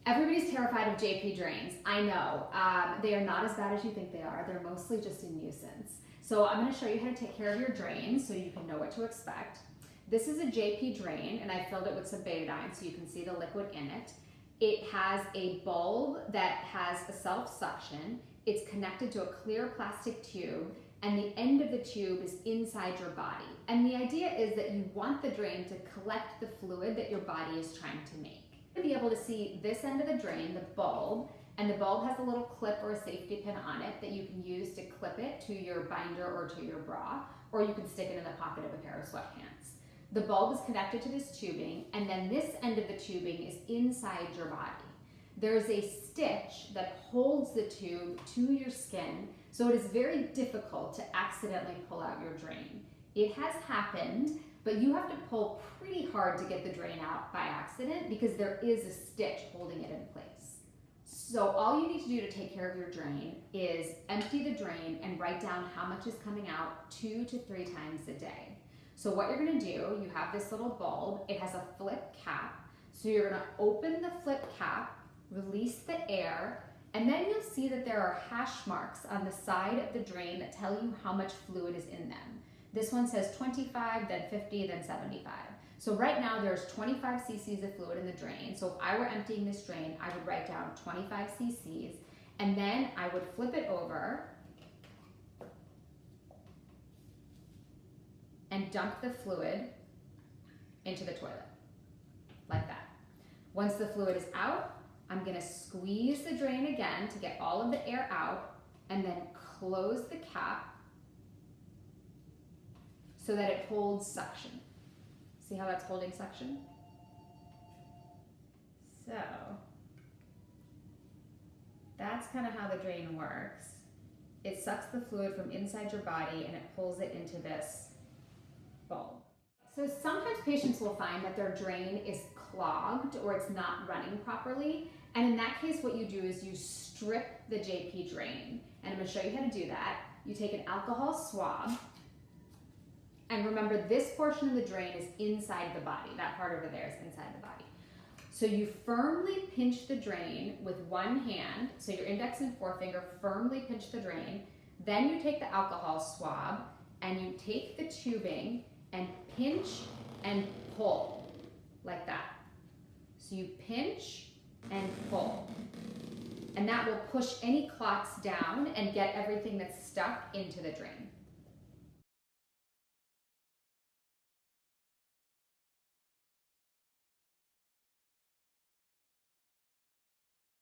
Everybody's terrified of JP drains. I know. They are not as bad as you think they are. They're mostly just a nuisance. So I'm going to show you how to take care of your drains so you can know what to expect. This is a JP drain, and I filled it with some betadine so you can see the liquid in it. It has a bulb that has a self-suction. It's connected to a clear plastic tube, and the end of the tube is inside your body. And the idea is that you want the drain to collect the fluid that your body is trying to make. You'll be able to see this end of the drain, the bulb, and the bulb has a little clip or a safety pin on it that you can use to clip it to your binder or to your bra, or you can stick it in the pocket of a pair of sweatpants. The bulb is connected to this tubing, and then this end of the tubing is inside your body. There's a stitch that holds the tube to your skin, so it is very difficult to accidentally pull out your drain. It has happened, but you have to pull pretty hard to get the drain out by accident because there is a stitch holding it in place. So all you need to do to take care of your drain is empty the drain and write down how much is coming out 2 to 3 times a day. So what you're gonna do, you have this little bulb, it has a flip cap. So you're gonna open the flip cap, release the air, and then you'll see that there are hash marks on the side of the drain that tell you how much fluid is in them. This one says 25, then 50, then 75. So right now there's 25 cc's of fluid in the drain. So if I were emptying this drain, I would write down 25 cc's, and then I would flip it over and dump the fluid into the toilet, like that. Once the fluid is out, I'm gonna squeeze the drain again to get all of the air out, and then close the cap so that it holds suction. See how that's holding suction? So that's kind of how the drain works. It sucks the fluid from inside your body and it pulls it into this bulb. So sometimes patients will find that their drain is clogged or it's not running properly. And in that case, what you do is you strip the JP drain. And I'm gonna show you how to do that. You take an alcohol swab, and remember, this portion of the drain is inside the body. That part over there is inside the body. So you firmly pinch the drain with one hand. So your index and forefinger firmly pinch the drain. Then you take the alcohol swab and you take the tubing and pinch and pull like that. So you pinch and pull. And that will push any clots down and get everything that's stuck into the drain.